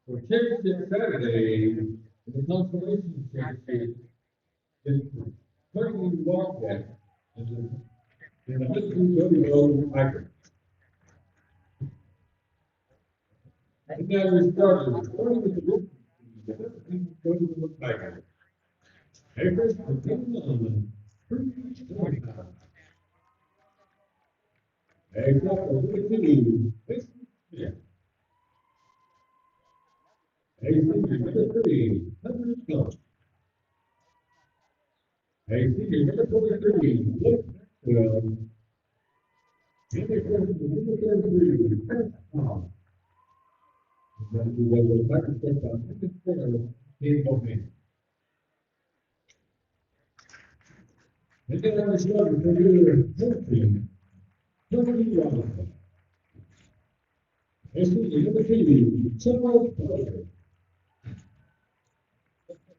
For Championship Saturday, the consolation championship is Carnegie Wildcat and the high school Gotebo Tiger. And now we started starting with the Gotebo Tiger. Everest beginning on 3:25. Except for 52, yeah. A senior number 3, 100 Scott. A senior number 43, Blake Maxwell. And a freshman number 33, Chris Tom. Then we will go back and step on second square in Ohio. And then on the starting for year 14, Tony Robinson. A senior number 2, Charles Potter.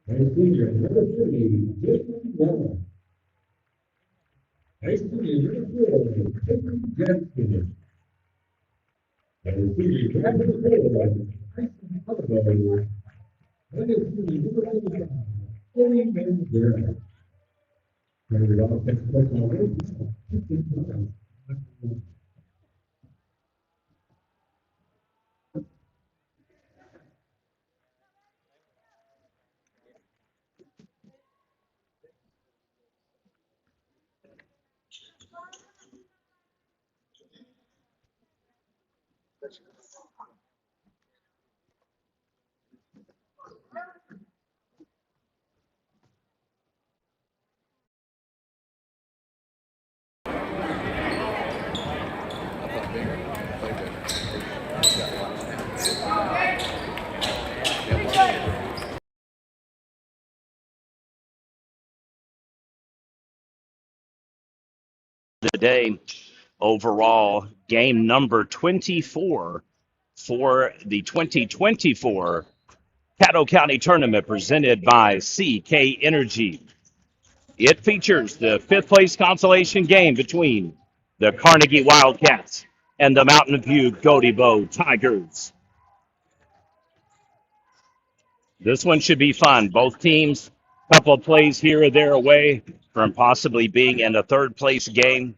A senior number 3, Jason Brown. A senior number 4, Henry Jackson. A senior number 4, Tyson Oliver. And a senior number 5, Eddie Manzera. And we all take a question on this. Today, overall, game number 24 for the 2024 Caddo County Tournament presented by CK Energy. It features the fifth place consolation game between the Carnegie Wildcats and the Mountain View Gotebo Tigers. This one should be fun. Both teams, a couple of plays here or there away from possibly being in a third place game.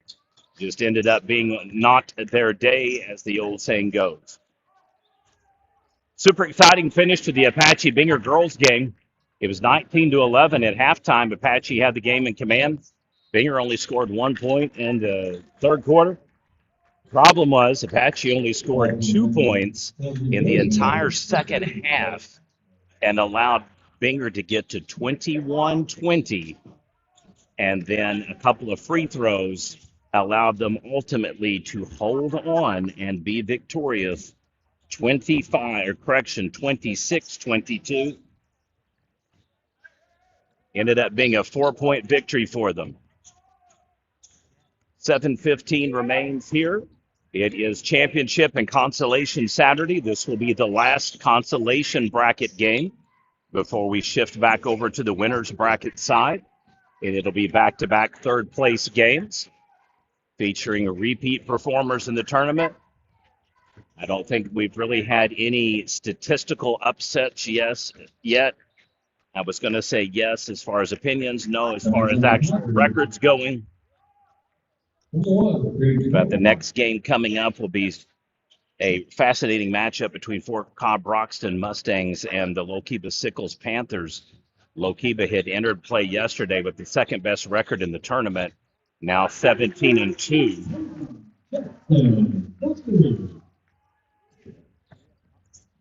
Just ended up being not their day, as the old saying goes. Super exciting finish to the Apache Binger girls game. It was 19-11 at halftime. Apache had the game in command. Binger only scored 1 point in the third quarter. Problem was Apache only scored 2 points in the entire second half and allowed Binger to get to 21-20. And then a couple of free throws allowed them ultimately to hold on and be victorious 26-22. Ended up being a 4-point victory for them. 7:15 remains here. It is championship and consolation Saturday. This will be the last consolation bracket game before we shift back over to the winners bracket side. And it'll be back-to-back third place games featuring repeat performers in the tournament. I don't think we've really had any statistical upsets yet. I was going to say yes as far as opinions, no as far as actual records going. But the next game coming up will be a fascinating matchup between Fort Cobb Broxton Mustangs and the Lokiba Sickles Panthers. Lokiba had entered play yesterday with the second best record in the tournament, now 17-2.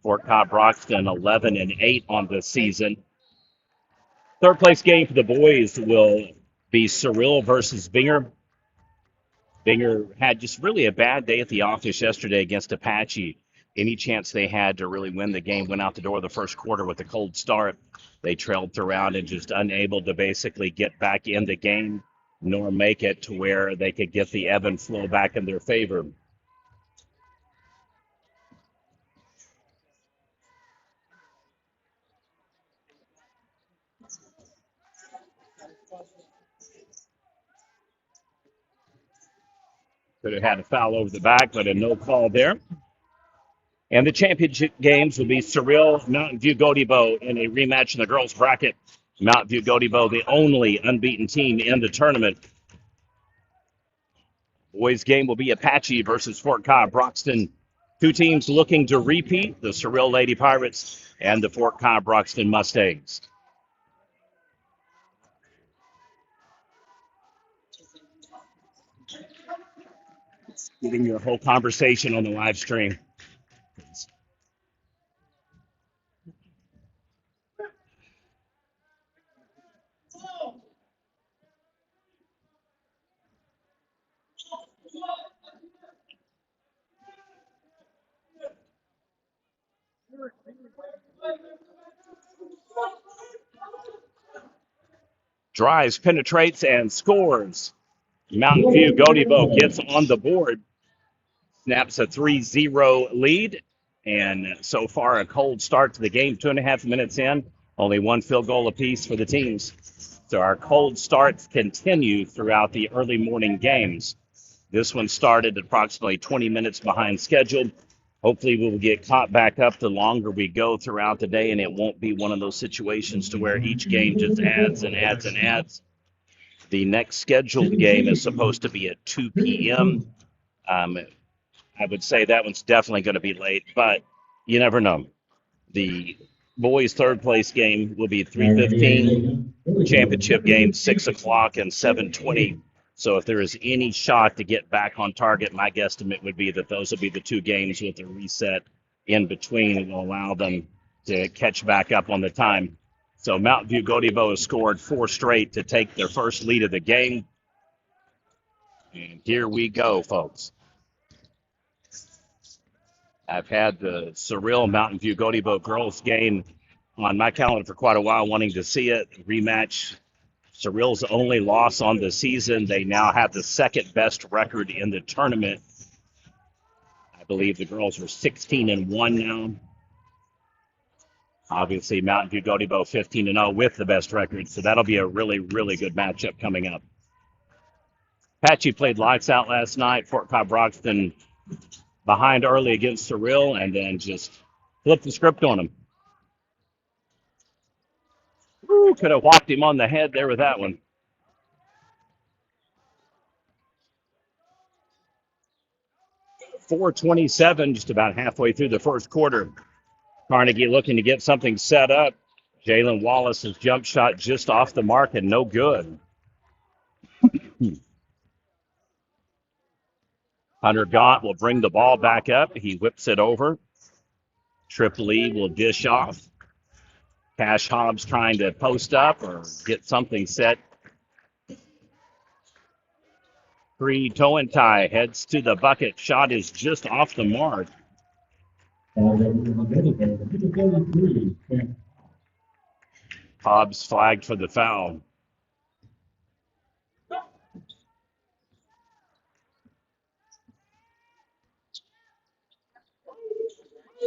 Fort Cobb Broxton 11-8 on the season. Third place game for the boys will be Cyril versus Binger. Binger had just really a bad day at the office yesterday against Apache. Any chance they had to really win the game went out the door the first quarter with a cold start. They trailed throughout and just unable to basically get back in the game nor make it to where they could get the ebb and flow back in their favor. Could have had a foul over the back, but a no call there. And the championship games will be Surreal, Mountain View, Gotebo in a rematch in the girls' bracket. Mountain View, Gotebo, the only unbeaten team in the tournament. Boys' game will be Apache versus Fort Cobb Broxton. Two teams looking to repeat, the Surreal Lady Pirates and the Fort Cobb Broxton Mustangs. Getting your whole conversation on the live stream. Drives, penetrates, and scores. Mountain View Gotebo gets on the board, snaps a 3-0 lead, and so far a cold start to the game, 2.5 minutes in, only one field goal apiece for the teams. So our cold starts continue throughout the early morning games. This one started approximately 20 minutes behind schedule. Hopefully we will get caught back up the longer we go throughout the day, and it won't be one of those situations to where each game just adds and adds and adds. The next scheduled game is supposed to be at 2 p.m. I would say that one's definitely going to be late, but you never know. The boys' third place game will be 3:15. Championship game 6 o'clock and 7:20. So if there is any shot to get back on target, my guesstimate would be that those will be the two games with a reset in between and will allow them to catch back up on the time. So Mountain View Gotebo has scored 4 straight to take their first lead of the game. And here we go, folks. I've had the Surreal Mountain View Gotebo girls game on my calendar for quite a while, wanting to see it. Rematch. Surreal's only loss on the season. They now have the second best record in the tournament. I believe the girls are 16-1 now. Obviously, Mountain View Gotebo 15-0 with the best record. So that'll be a really, really good matchup coming up. Apache played lights out last night. Fort Cobb Broxton behind early against Surreal and then just flipped the script on him. Ooh, could have whopped him on the head there with that one. 4:27, just about halfway through the first quarter. Carnegie looking to get something set up. Jalen Wallace's jump shot just off the mark and no good. Hunter Gott will bring the ball back up. He whips it over. Tripoli will dish off. Cash Hobbs trying to post up or get something set. Free toe and tie heads to the bucket. Shot is just off the mark. Hobbs flagged for the foul.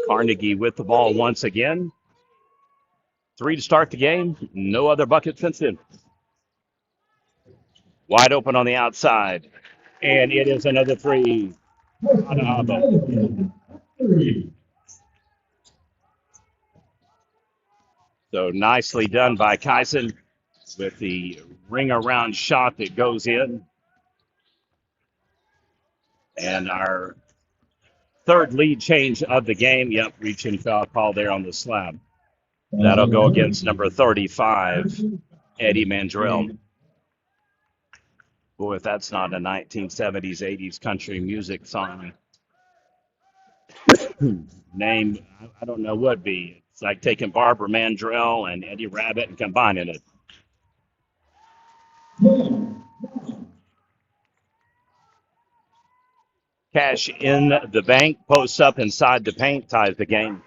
Carnegie with the ball once again. 3 to start the game. No other bucket since then. Wide open on the outside. And it is another 3. So nicely done by Kyson with the ring around shot that goes in. And our third lead change of the game. Yep, reaching foul call there on the slab. That'll go against number 35, Eddie Mandrell. Boy, if that's not a 1970s, 80s country music song name, I don't know what would be. It's like taking Barbara Mandrell and Eddie Rabbit and combining it. Cash in the bank, posts up inside the paint, ties the game.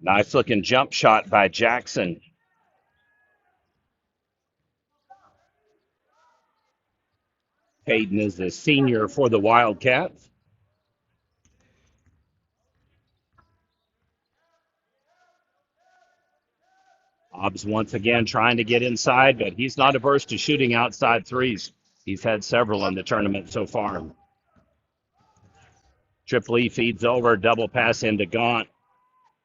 Nice looking jump shot by Jackson. Hayden is the senior for the Wildcats. Hobbs once again trying to get inside, but he's not averse to shooting outside threes. He's had several in the tournament so far. Tripoli feeds over, double pass into Gaunt.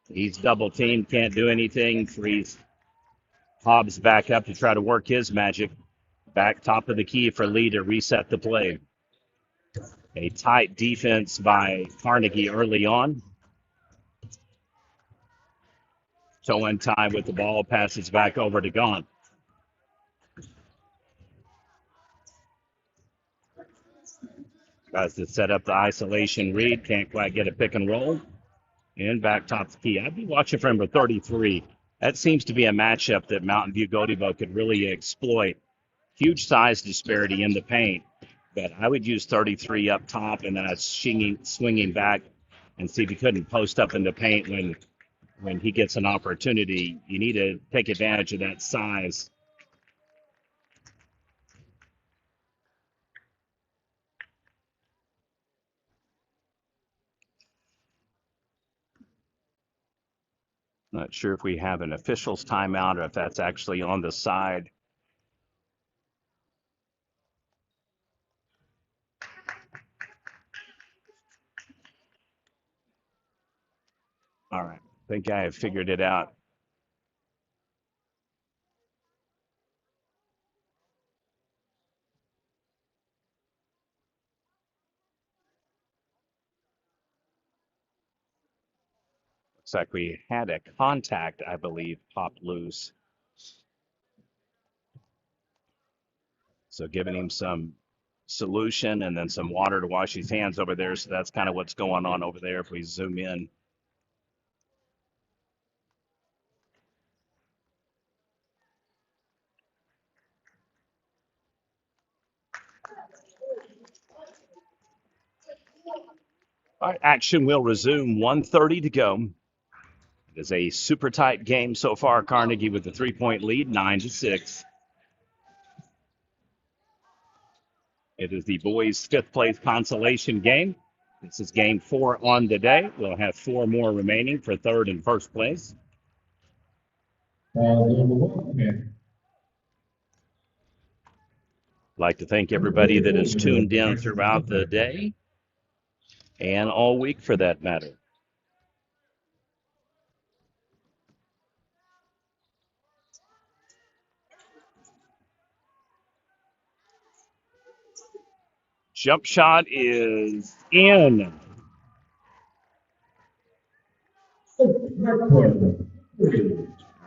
He's double teamed, can't do anything. Frees Hobbs back up to try to work his magic. Back top of the key for Lee to reset the play. A tight defense by Carnegie early on. Toe and tie with the ball, passes back over to Gaunt. Tries to set up the isolation read, can't quite get a pick and roll. And back top the key. I'd be watching for number 33. That seems to be a matchup that Mountain View Gotebo could really exploit. Huge size disparity in the paint, but I would use 33 up top and then swinging back and see if he couldn't post up in the paint when he gets an opportunity. You need to take advantage of that size. Not sure if we have an official's timeout or if that's actually on the side. All right, I think I have figured it out. Looks like we had a contact, I believe, popped loose. So giving him some solution and then some water to wash his hands over there. So that's kind of what's going on over there if we zoom in. All right, action will resume. 1:30 to go. It is a super tight game so far. Carnegie with the 3-point lead, 9-6. It is the boys' fifth place consolation game. This is game 4 on the day. We'll have 4 more remaining for third and first place. Like to thank everybody that has tuned in throughout the day and all week for that matter. Jump shot is in.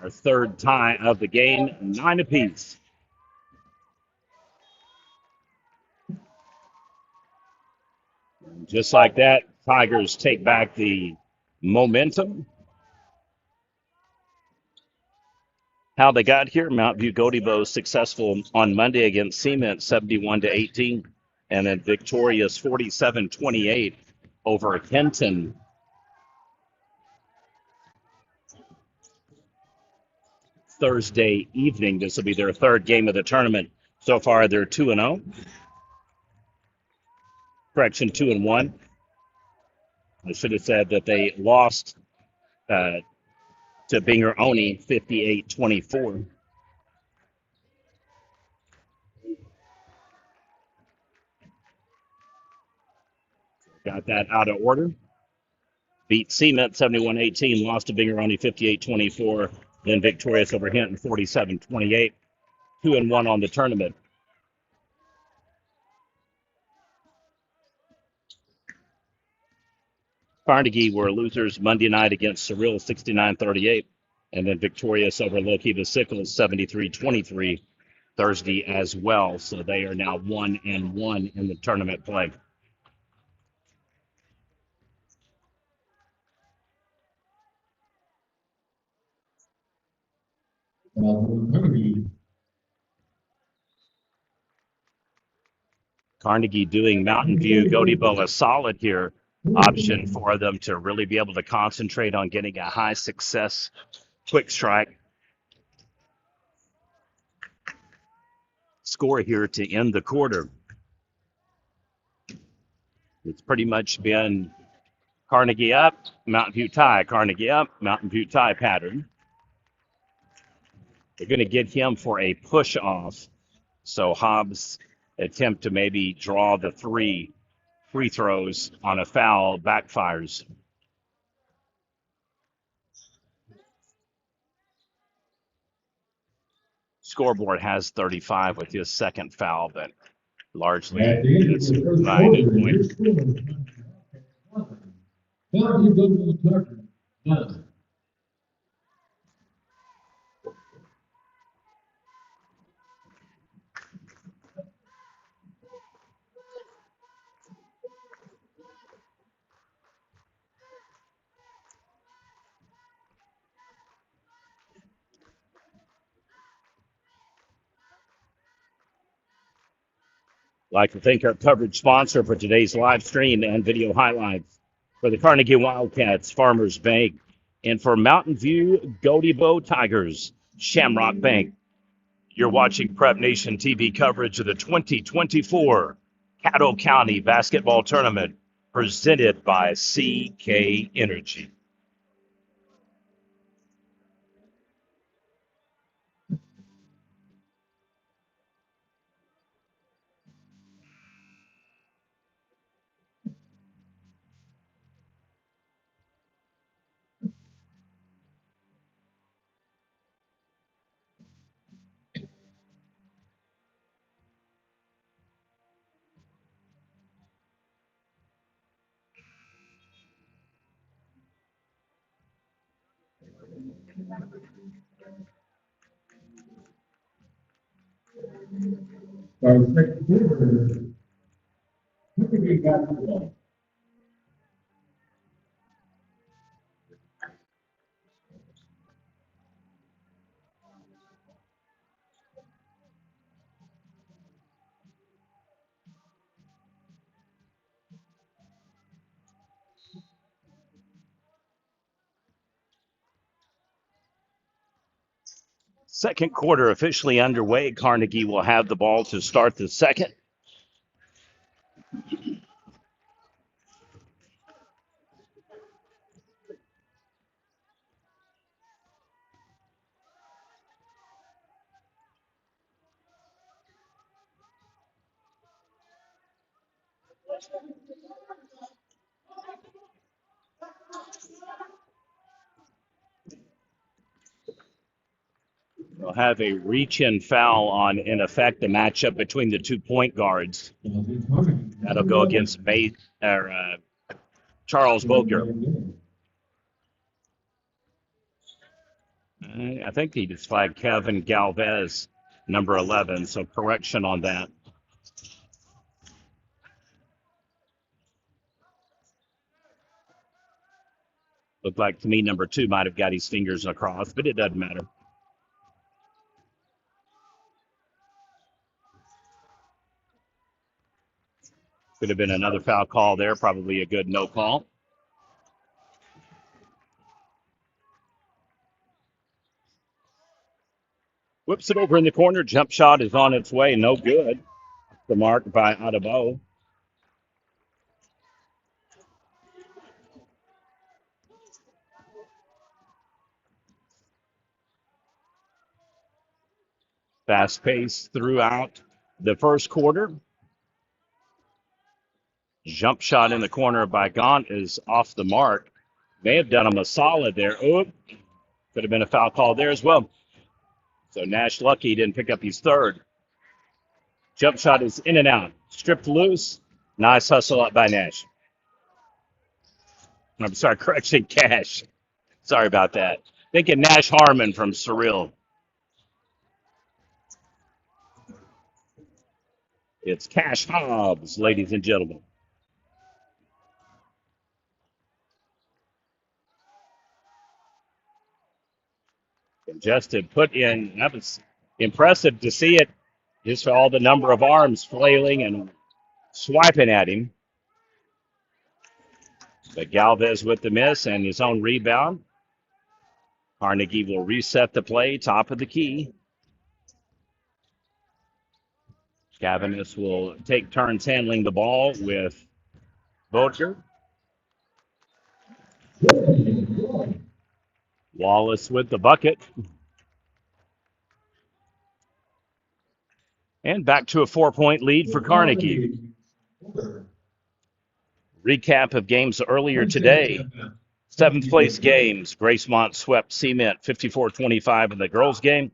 Our third tie of the game, 9 apiece. Just like that, Tigers take back the momentum. How they got here, Mount View Gotebo successful on Monday against Cement, 71-18, and then victorious 47-28 over Kenton. Thursday evening. This will be their third game of the tournament. So far, they're 2-0. Correction, 2-1. I should have said that they lost to Binger-Oni 58-24. Got that out of order. Beat Cement 71-18, lost to Binger-Oni 58-24, then victorious over Hinton 47-28. 2-1 on the tournament. Carnegie were losers Monday night against Surreal 69-38, and then victorious over Lokiva Sickles 73-23 Thursday as well. So they are now 1-1 in the tournament play. Carnegie doing Mountain View Gotebo a solid here. Option for them to really be able to concentrate on getting a high success quick strike score here to end the quarter. It's pretty much been Carnegie up, Mountain View tie, Carnegie up, Mountain View tie pattern. They're going to get him for a push off. So Hobbs attempt to maybe draw the 3 free throws on a foul backfires. Scoreboard has 35 with his second foul, but largely At the end of it's the first by a quarter, point. your score is 9. You go to the Tucker, 9. Like to thank our coverage sponsor for today's live stream and video highlights for the Carnegie Wildcats, Farmers Bank, and for Mountain View Gotebo Tigers, Shamrock Bank. You're watching Prep Nation TV coverage of the 2024 Caddo County Basketball Tournament presented by CK Energy. So, second quarter, look at you got the ball. Second quarter officially underway. Carnegie will have the ball to start the second. They'll have a reach-in foul on, in effect, the matchup between the 2 point guards. That'll go against Charles Boger. I think he just flagged Kevin Galvez, number 11, so correction on that. Looked like to me number 2 might have got his fingers across, but it doesn't matter. Could have been another foul call there, probably a good no call. Whips it over in the corner. Jump shot is on its way. No good. The mark by Gotebo. Fast pace throughout the first quarter. Jump shot in the corner by Gaunt is off the mark. May have done him a solid there. Oop. Could have been a foul call there as well. So Nash lucky he didn't pick up his third. Jump shot is in and out. Stripped loose. Nice hustle up by Nash. I'm sorry, correction, Cash. Sorry about that. Thinking Nash Harmon from Surreal. It's Cash Hobbs, ladies and gentlemen. Congested, put in. That was impressive to see it. Just for all the number of arms flailing and swiping at him. But Galvez with the miss and his own rebound. Carnegie will reset the play, top of the key. Cavaness will take turns handling the ball with Boger. Wallace with the bucket. And back to a 4-point lead for Carnegie. Recap of games earlier today. Seventh place games. Gracemont swept Cement 54-25 in the girls' game,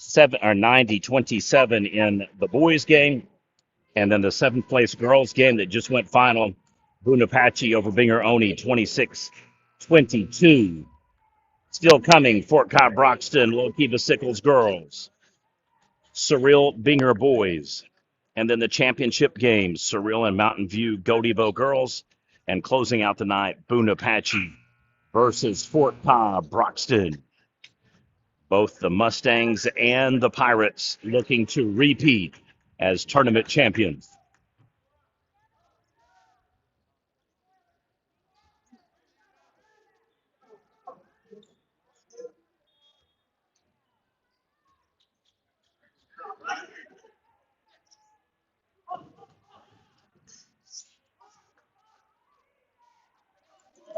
90-27 in the boys' game. And then the seventh place girls' game that just went final, Boonapache over Binger Oni 26-22. Still coming, Fort Cobb Broxton, Lokiva Sickles girls, Surreal Binger boys. And then the championship games, Surreal and Mountain View Gotebo girls. And closing out the night, Boonapache versus Fort Cobb Broxton. Both the Mustangs and the Pirates looking to repeat as tournament champions.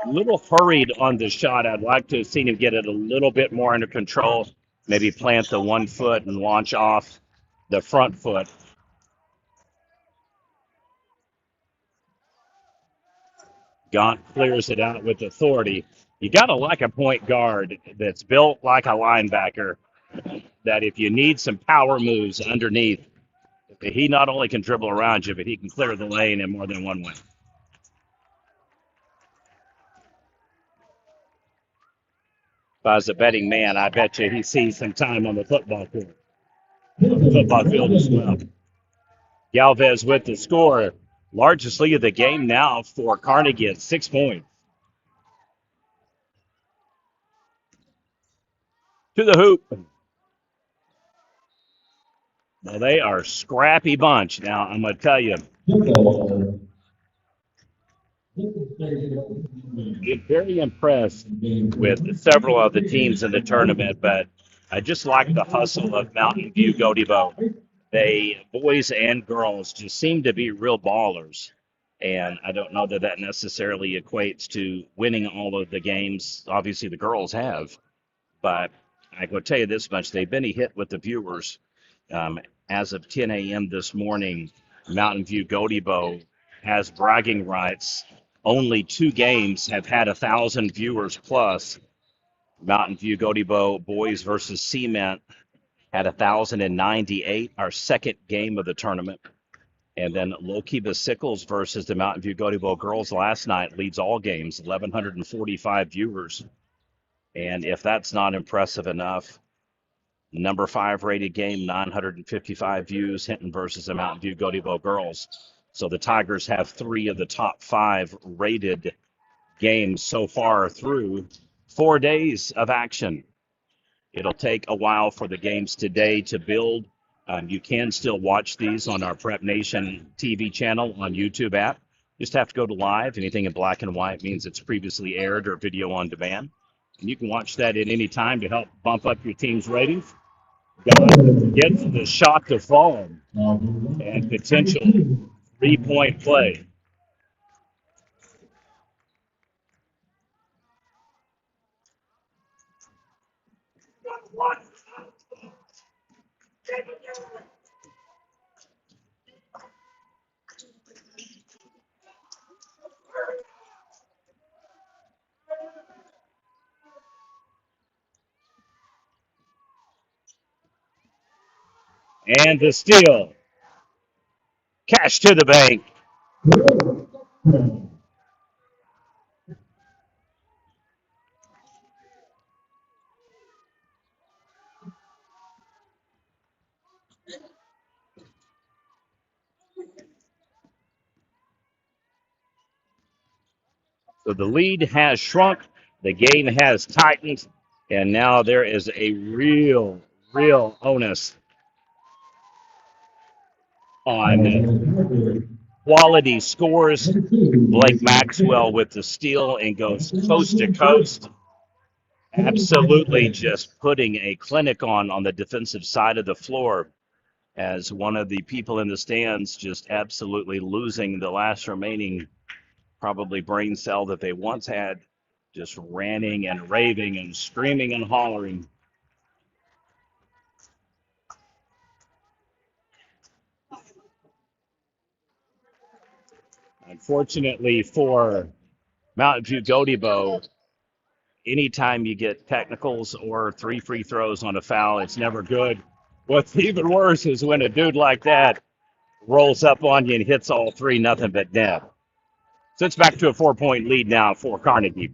A little hurried on the shot. I'd like to have seen him get it a little bit more under control. Maybe plant the 1 foot and launch off the front foot. Gaunt clears it out with authority. You got to like a point guard that's built like a linebacker, that if you need some power moves underneath, he not only can dribble around you, but he can clear the lane in more than one way. If I was a betting man, I bet you he sees some time on the football field as well. Galvez with the score. Largest lead of the game now for Carnegie at 6 points. To the hoop. Well, they are a scrappy bunch. Now, I'm going to tell you, I'm very impressed with several of the teams in the tournament, but I just like the hustle of Mountain View Gotebo. They, boys and girls, just seem to be real ballers. And I don't know that that necessarily equates to winning all of the games. Obviously, the girls have. But I will tell you this much. They've been a hit with the viewers. As of 10 a.m. this morning, Mountain View Gotebo has bragging rights. Only 2 games have had 1,000 viewers plus. Mountain View Gotebo boys versus Cement had 1,098, our second game of the tournament. And then Lokiva Sickles versus the Mountain View Gotebo girls last night leads all games, 1,145 viewers. And if that's not impressive enough, number 5 rated game, 955 views, Hinton versus the Mountain View Gotebo girls. So the Tigers have 3 of the top 5 rated games so far through 4 days of action. It'll take a while for the games today to build. You can still watch these on our Prep Nation TV channel on YouTube app. Just have to go to live. Anything in black and white means it's previously aired or video on demand. And you can watch that at any time to help bump up your team's ratings. God gets the shot to fall and potential 3-point play. And the steal. Cash to the bank. So the lead has shrunk, the game has tightened, and now there is a real onus on quality scores. Blake Maxwell with the steal and goes coast to coast. Absolutely just putting a clinic on the defensive side of the floor, as one of the people in the stands just absolutely losing the last remaining probably brain cell that they once had, just ranting and raving and screaming and hollering. Unfortunately for Mountain View Gotebo, anytime you get technicals or 3 free throws on a foul, it's never good. What's even worse is when a dude like that rolls up on you and hits all three, nothing but net. So it's back to a 4-point lead now for Carnegie.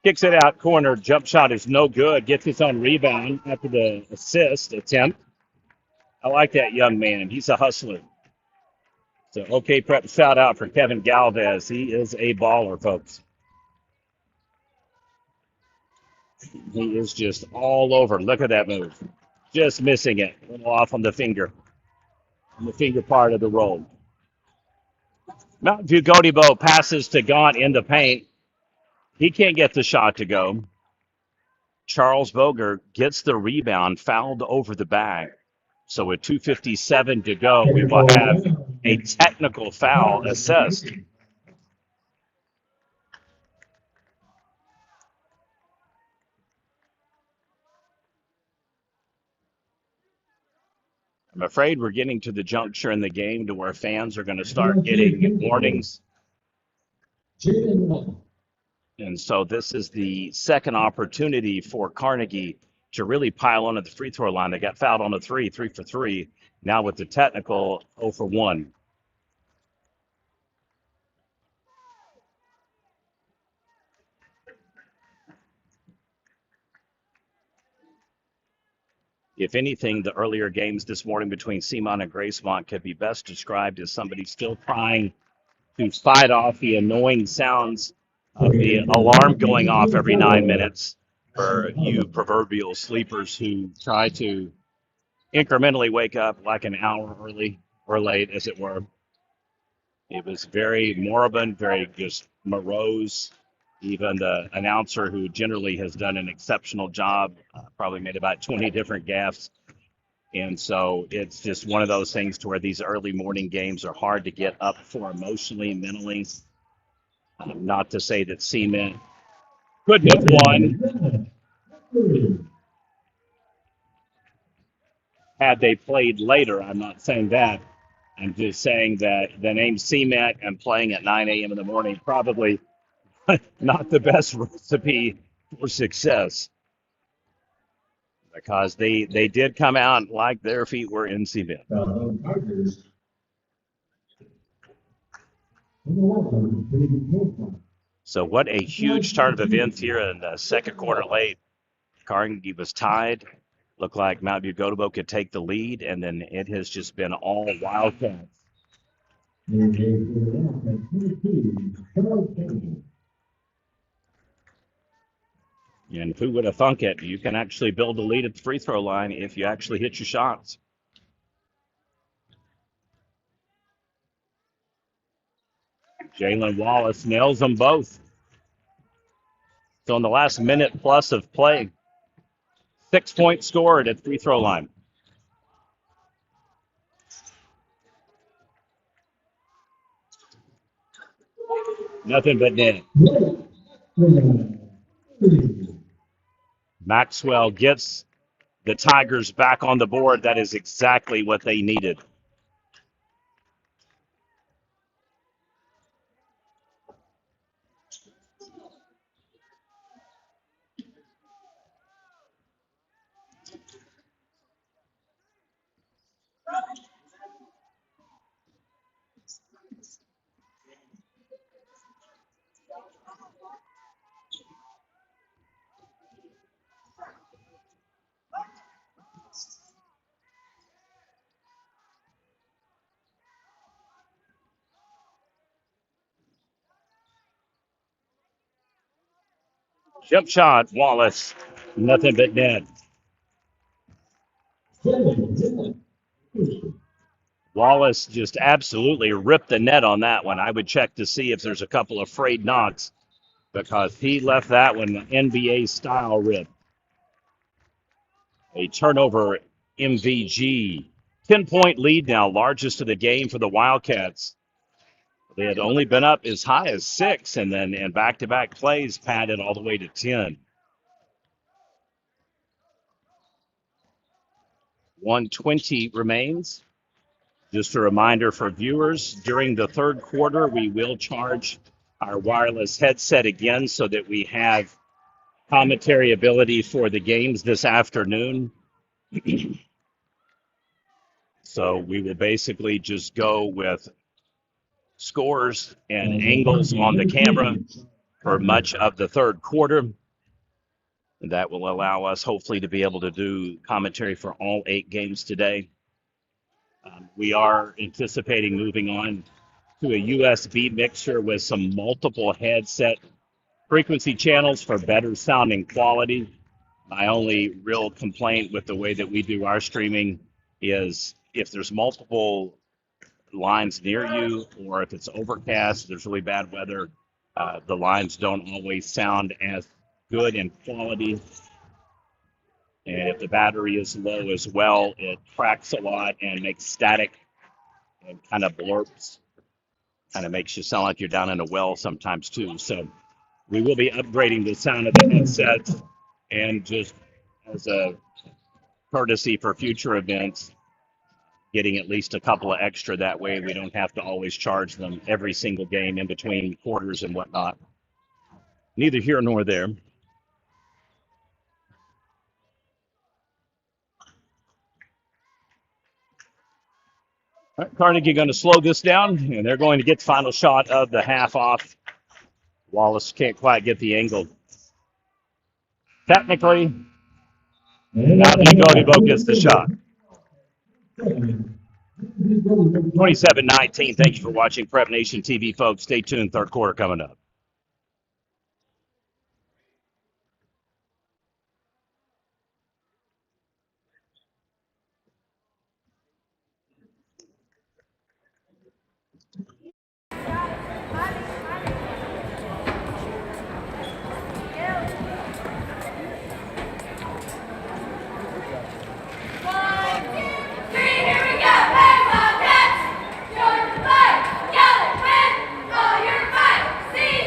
Kicks it out corner. Jump shot is no good. Gets his own rebound after the assist attempt. I like that young man. He's a hustler. So, okay, prep shout out for Kevin Galvez. He is a baller, folks. He is just all over. Look at that move. Just missing it. A little off on the finger part of the roll. Mountain View Gotebo passes to Gaunt in the paint. He can't get the shot to go. Charles Boger gets the rebound, fouled over the bag. So with 2:57 to go, we will have a technical foul assessed. I'm afraid we're getting to the juncture in the game to where fans are going to start getting warnings. And so this is the second opportunity for Carnegie to really pile onto the free throw line. They got fouled on a 3 for 3. Now with the technical, 0 for 1. If anything, the earlier games this morning between Seamont and Gracemont could be best described as somebody still trying to fight off the annoying sounds of the alarm going off every 9 minutes for you proverbial sleepers who try to incrementally wake up like an hour early or late, as it were. It was very moribund, very just morose. Even the announcer, who generally has done an exceptional job, probably made about 20 different gaffes. And so it's just one of those things to where these early morning games are hard to get up for emotionally, mentally. Not to say that Cement couldn't have won had they played later. I'm not saying that. I'm just saying that the name Cement and playing at 9 a.m. in the morning probably not the best recipe for success, because they did come out like their feet were in cement. So what a huge start of events here in the second quarter late. Carnegie was tied. Looked like Mountain View Gotebo could take the lead, and then it has just been all Wildcats. And who would have thunk it? You can actually build a lead at the free throw line if you actually hit your shots. Jalen Wallace nails them both. So in the last minute plus of play, 6 points scored at the free throw line. Nothing but net. Maxwell gets the Tigers back on the board. That is exactly what they needed. Jump shot, Wallace. Nothing but net. Wallace just absolutely ripped the net on that one. I would check to see if there's a couple of frayed knocks, because he left that one NBA style rip. A turnover MVG. 10-point lead now, largest of the game for the Wildcats. They had only been up as high as 6, and then in back-to-back plays padded all the way to 10. 1:20 remains. Just a reminder for viewers, during the third quarter, we will charge our wireless headset again so that we have commentary ability for the games this afternoon. So we will basically just go with scores and angles on the camera for much of the third quarter. And that will allow us hopefully to be able to do commentary for all 8 games today. We are anticipating moving on to a USB mixer with some multiple headset frequency channels for better sounding quality. My only real complaint with the way that we do our streaming is if there's multiple lines near you, or if it's overcast, there's really bad weather, the lines don't always sound as good in quality. And if the battery is low as well, it cracks a lot and makes static and kind of blurps. Kind of makes you sound like you're down in a well sometimes too. So we will be upgrading the sound of the headsets, and just as a courtesy for future events, getting at least a couple of extra. That way we don't have to always charge them every single game in between quarters and whatnot. Neither here nor there. All right, Carnegie going to slow this down, and they're going to get the final shot of the half off. Wallace can't quite get the angle. Technically, now Gotebo gets the shot. 27-19. Thank you for watching Prep Nation TV, folks. Stay tuned. Third quarter coming up. Your fight, yell it with all your might. See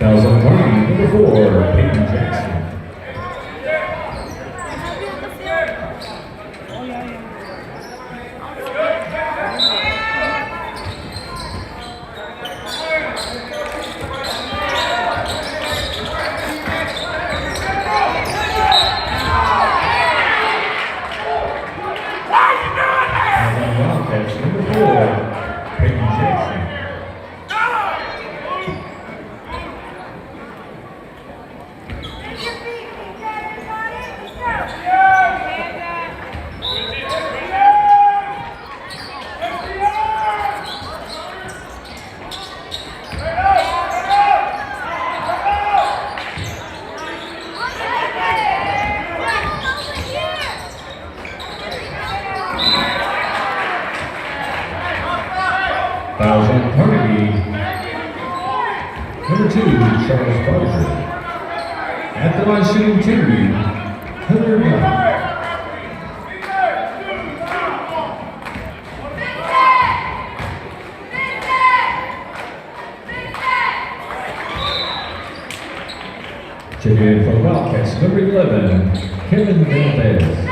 Fouls on target, number 4, Peyton Jackson. Fouls on Carnegie. Number 2, Charles Barger. At the line shooting 2, Heather Young. Check in for Wildcats, number 11, Kevin Valdez.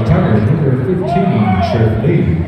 Tigers, number 15, Sheriff Lee.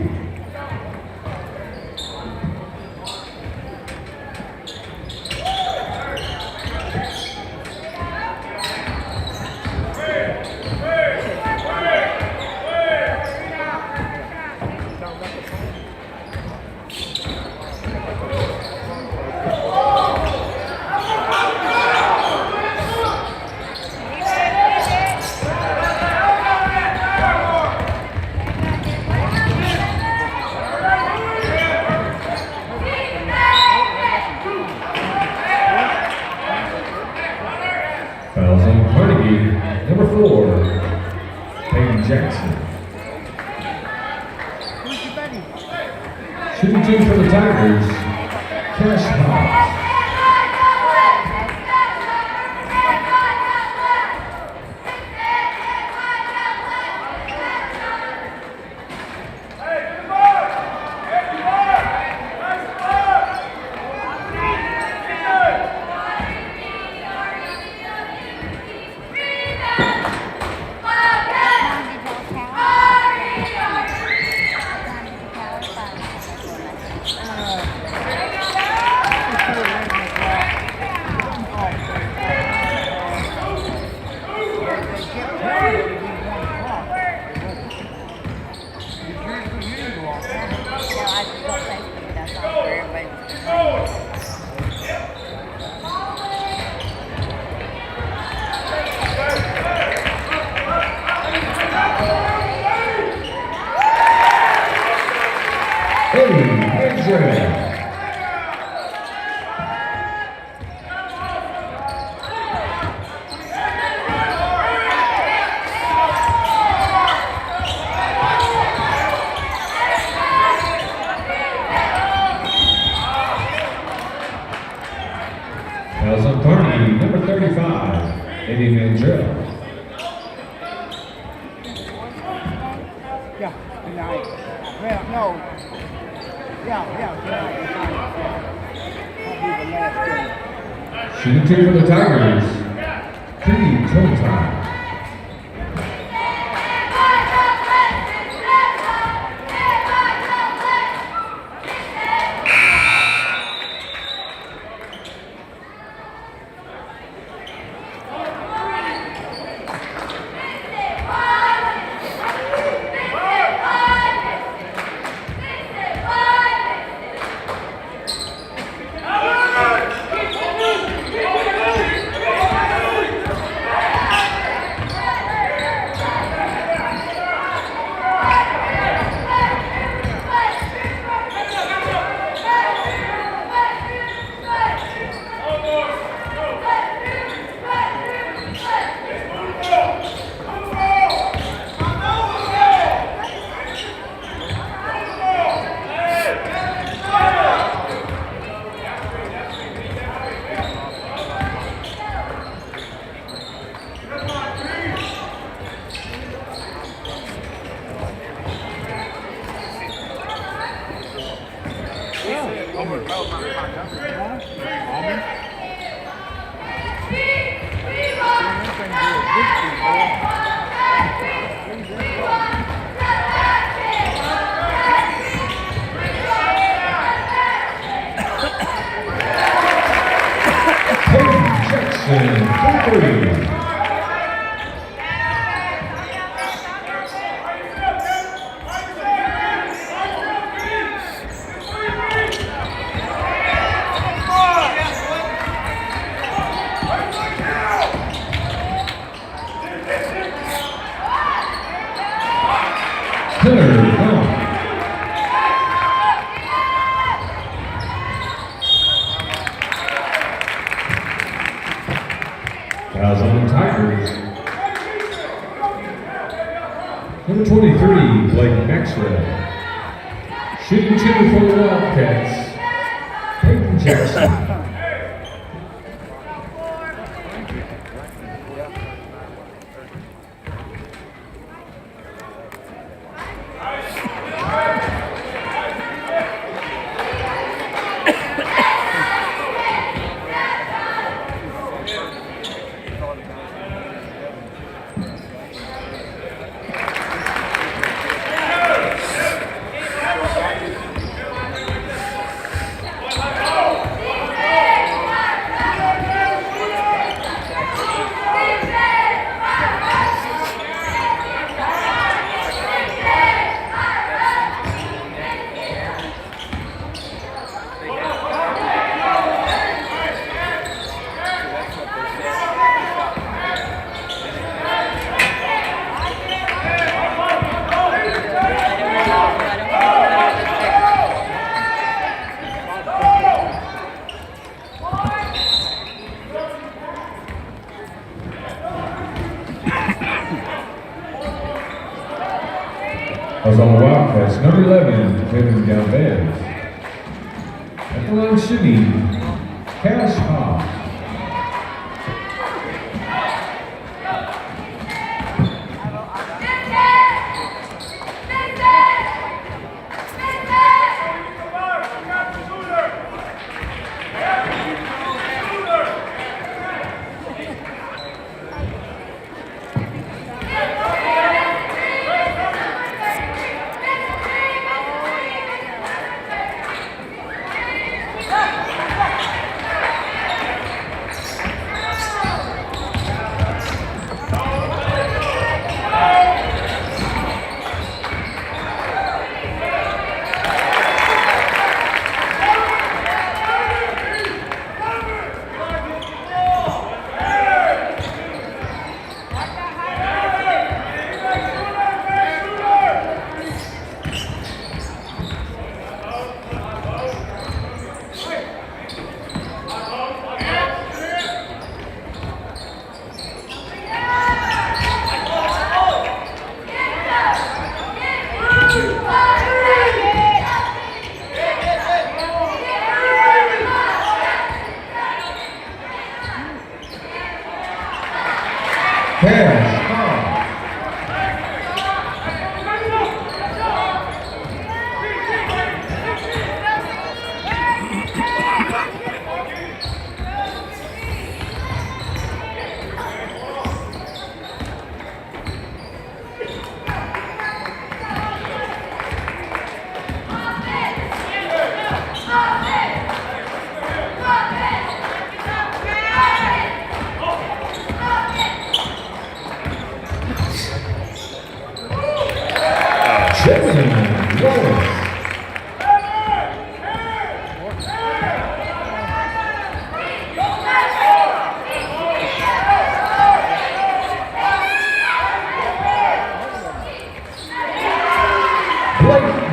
Fouls on Carnegie, number 4, Peyton Jackson. Shooting 2 for the Tigers, Cash Hobbs. Fouls on Carnegie, number 35, Eddie Mandrell. Yeah, tonight. Well, no. Yeah, tonight. Shooting 2 for the Tigers, Kenny Tontine. Fouls on the Tigers. Number 23, Blake Maxwell. Shooting 2 for the Wildcats, Peyton Jackson. As on the Wildcats, number 11, Kevin Galvez. At the line shooting, Cash Hoff.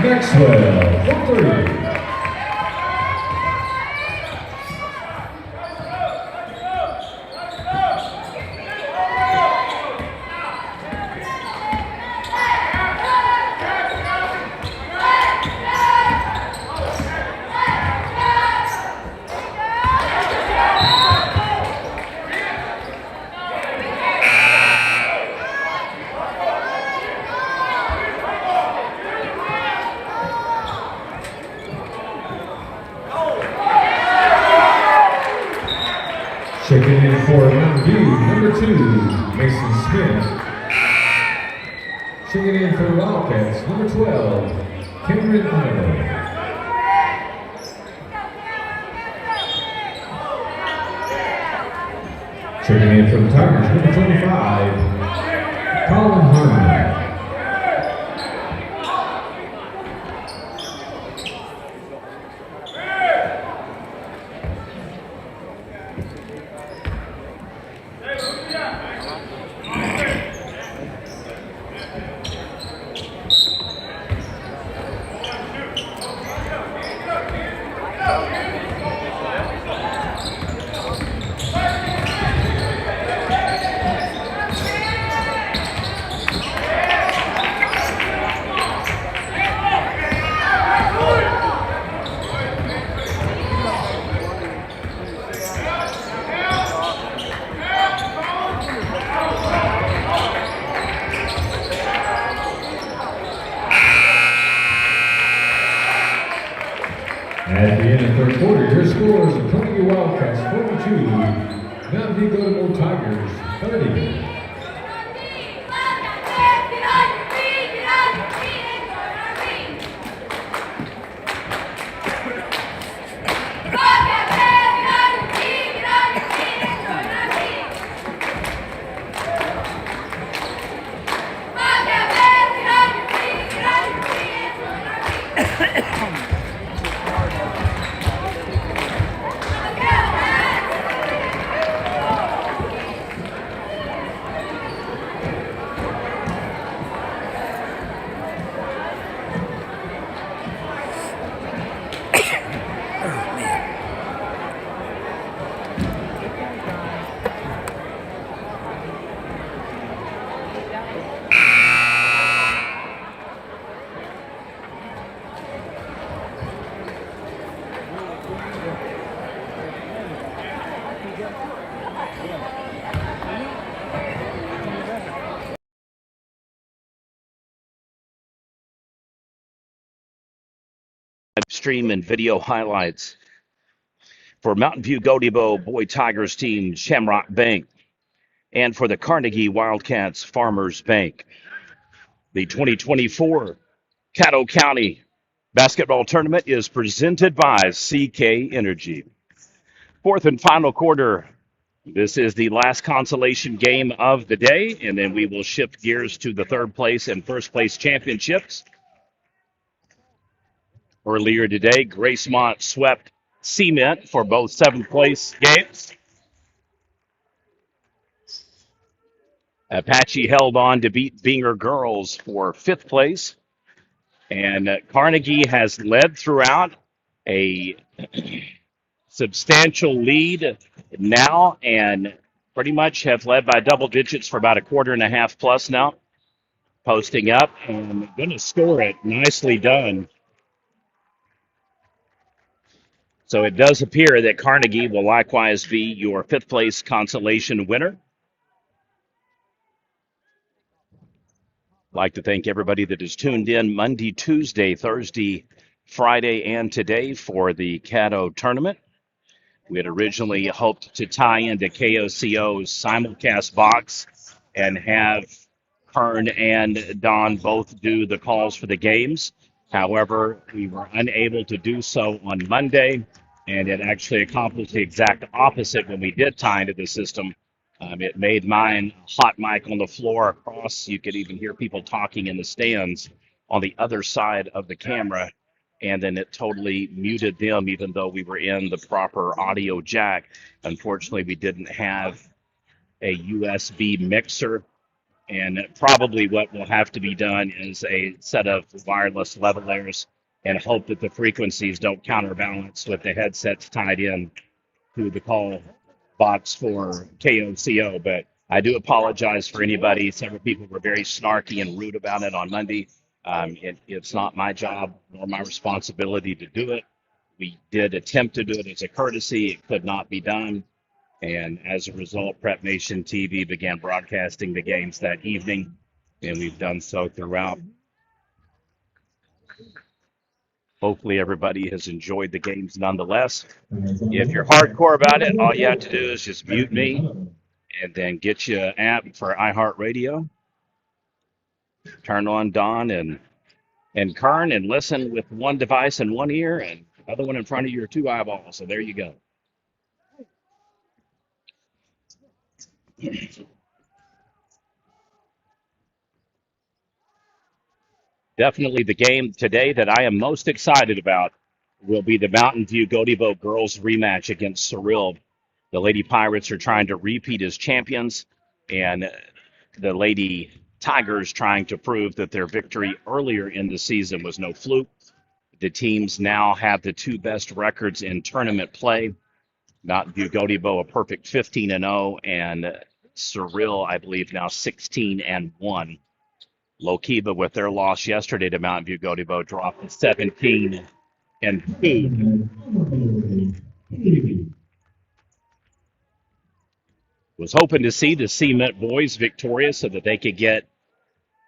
Maxwell, for 3. for Mountain View, number 2, Mason Smith. Checking in for Wildcats, number 12, Cameron Ivo. Checking in for the Tigers, number 25, Colin Harmon. At the end of the third quarter, your scores are Carnegie Wildcats 42, Mountain View Gotebo Tigers 30. Stream and video highlights for Mountain View Gotebo Boy Tigers team Shamrock Bank and for the Carnegie Wildcats Farmers Bank. The 2024 Caddo County basketball tournament is presented by CK Energy. Fourth and final quarter. This is the last consolation game of the day, and then we will shift gears to the third place and first place championships. Earlier today, Gracemont swept Cement for both seventh place games. Apache held on to beat Binger Girls for fifth place. And Carnegie has led throughout a substantial lead now and pretty much have led by double digits for about a quarter and a half plus now. Posting up and going to score it. Nicely done. So it does appear that Carnegie will likewise be your fifth place consolation winner. I'd like to thank everybody that has tuned in Monday, Tuesday, Thursday, Friday, and today for the Caddo tournament. We had originally hoped to tie into KOCO's simulcast box and have Kern and Don both do the calls for the games. However, we were unable to do so on Monday, and it actually accomplished the exact opposite when we did tie into the system. It made mine hot mic on the floor across. You could even hear people talking in the stands on the other side of the camera, and then it totally muted them even though we were in the proper audio jack. Unfortunately, we didn't have a USB mixer, and probably what will have to be done is a set of wireless levelers and hope that the frequencies don't counterbalance with the headsets tied in to the call box for KOCO. But I do apologize for anybody. Several people were very snarky and rude about it on Monday. It's not my job nor my responsibility to do it. We did attempt to do it as a courtesy. It could not be done. And as a result, Prep Nation TV began broadcasting the games that evening, and we've done so throughout. Hopefully, everybody has enjoyed the games nonetheless. If you're hardcore about it, all you have to do is just mute me and then get you an app for iHeartRadio. Turn on Don and Kern and listen with one device in one ear and other one in front of your two eyeballs. So there you go. Definitely the game today that I am most excited about will be the Mountain View Gotebo girls rematch against Cyril. The Lady Pirates are trying to repeat as champions, and the Lady Tigers trying to prove that their victory earlier in the season was no fluke. The teams now have the two best records in tournament play. Mountain View Gotebo a perfect 15-0, and Cyril, I believe, now 16-1. Lokiba, with their loss yesterday to Mountain View Gotebo, dropped to 17-2. Was hoping to see the Cement boys victorious so that they could get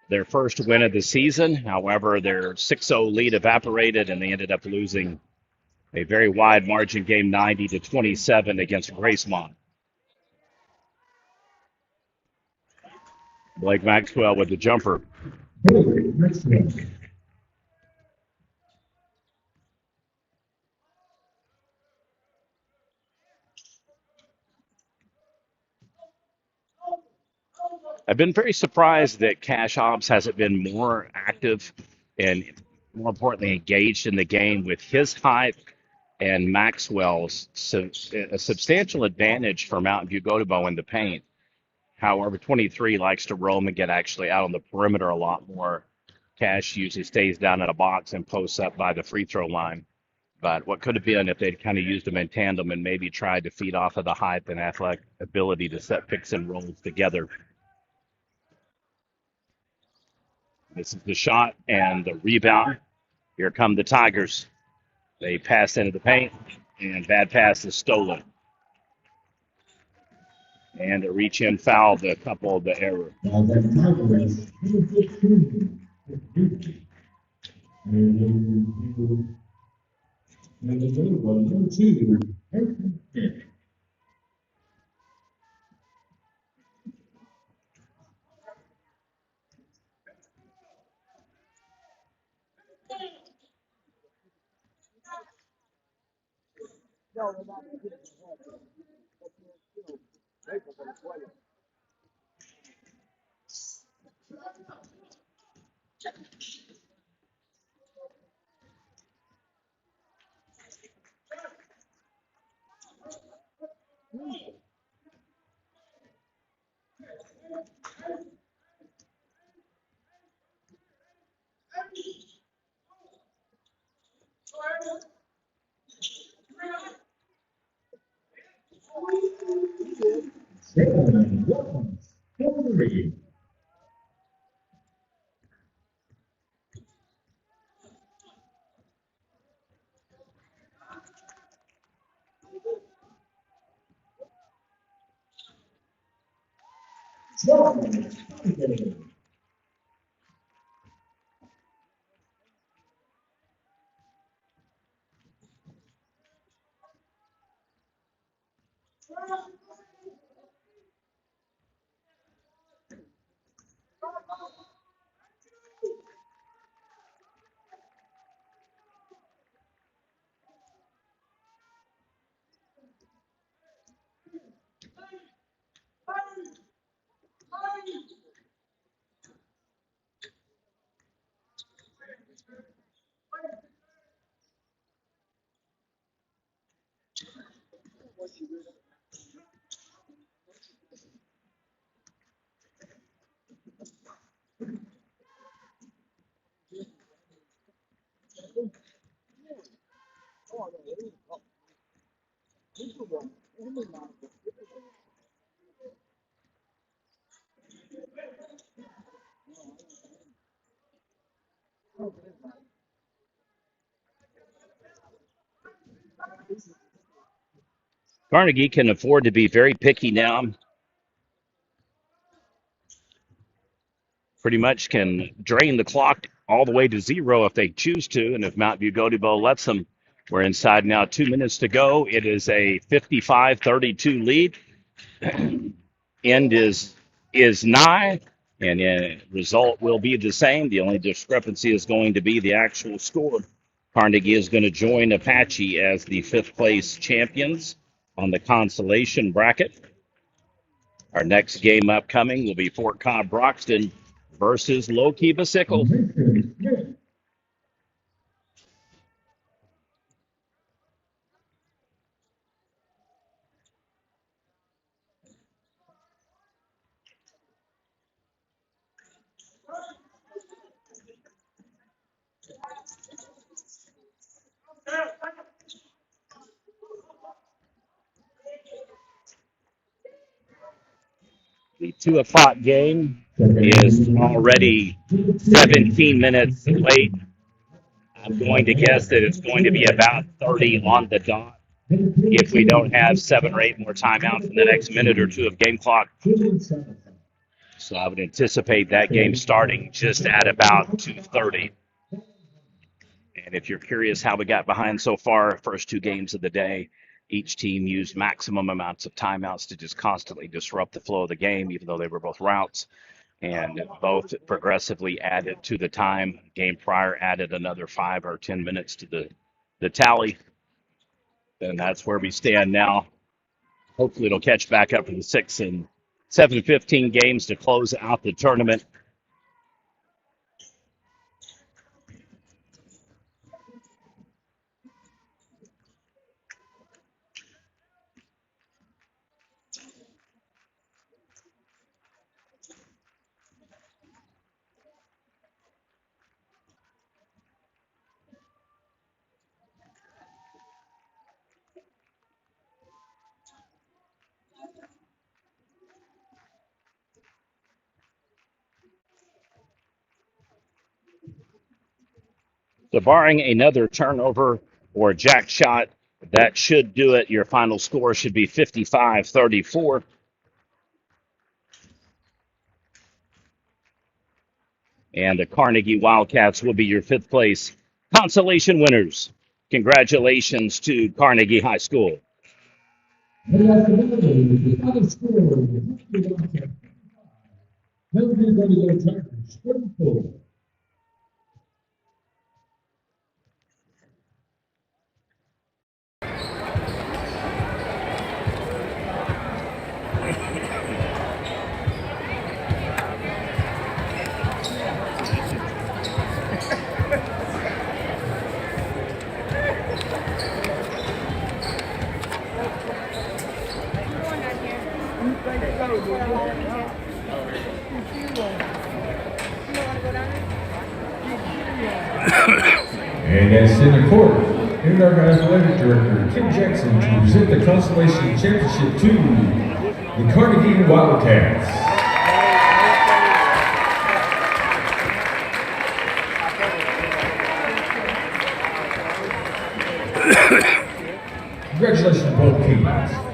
their first win of the season. However, their 6-0 lead evaporated, and they ended up losing a very wide margin game, 90-27 against Gracemont. Blake Maxwell with the jumper. I've been very surprised that Cash Hobbs hasn't been more active and, more importantly, engaged in the game with his height and Maxwell's a substantial advantage for Mountain View Gotebo in the paint. However, 23 likes to roam and get actually out on the perimeter a lot more. Cash usually stays down in a box and posts up by the free throw line. But what could have been if they'd kind of used them in tandem and maybe tried to feed off of the height and athletic ability to set picks and rolls together. This is the shot and the rebound. Here come the Tigers. They pass into the paint, and bad pass is stolen. And a reach-in foul to couple the error. Carnegie can afford to be very picky now. Pretty much can drain the clock all the way to 0 if they choose to, and if Mountain View Gotebo lets them. We're inside now, 2 minutes to go. It is a 55-32 lead. End is nigh, and result will be the same. The only discrepancy is going to be the actual score. Carnegie is going to join Apache as the 5th place champions on the consolation bracket. Our next game upcoming will be Fort Cobb Broxton versus Low-Key Basickle. The 2 o'clock game is already 17 minutes late. I'm going to guess that it's going to be about 30 on the dot if we don't have 7 or 8 more timeouts in the next minute or two of game clock. So I would anticipate that game starting just at about 2:30. And if you're curious how we got behind so far, first 2 games of the day, each team used maximum amounts of timeouts to just constantly disrupt the flow of the game, even though they were both routes. And both progressively added to the time. Game prior added another 5 or 10 minutes to the tally. And that's where we stand now. Hopefully it'll catch back up for the 6 and 7:15 games to close out the tournament. So barring another turnover or jack shot, that should do it. Your final score should be 55-34. And the Carnegie Wildcats will be your 5th place consolation winners. Congratulations to Carnegie High School. And as center court, here's our athletic director, Kim Jackson, to present the Consolation Championship to the Carnegie Wildcats. Congratulations to both teams.